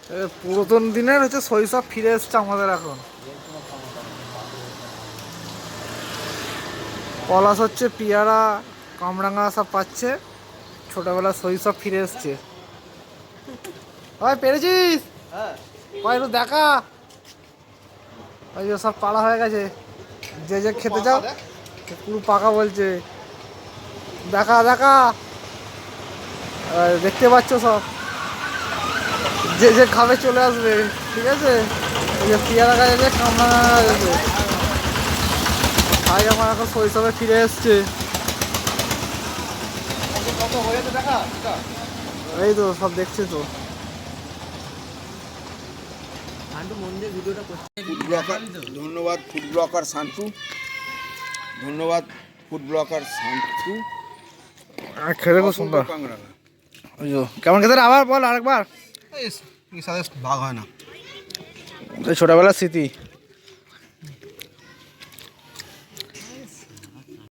পুরাতন দিনের হচ্ছে শৈশব ফিরে এসছে আমাদের এখন। পলাশ হচ্ছে পিয়ারা কামরাঙা সব পাচ্ছে, ছোটবেলার শৈশব ফিরে এসছে। ভাই পেরেছিস? ভাই একটু দেখা, ওই যে সব পাড়া হয়ে গেছে, যে যে খেতে চাও। পুরো পাকা বলছে, দেখা দেখা দেখতে পাচ্ছ সব, যে যে খাবে চলে আসবে, ঠিক আছে? ওই যে পিয়ারা গাছ আছে, কামরাঙা গাছ আছে। ভাই আমার এখন শৈশবে ফিরে এসছে। এই তো সব দেখছি তো। ধন্যবাদ ফুড ব্লগার শান্তু, ধন্যবাদ ফুড ব্লগার শান্তু। খেতে খুব সুন্দর। কেমন খেতে আবার বল আরেকবার। ভাগ হয় না। ছোটবেলার স্মৃতি।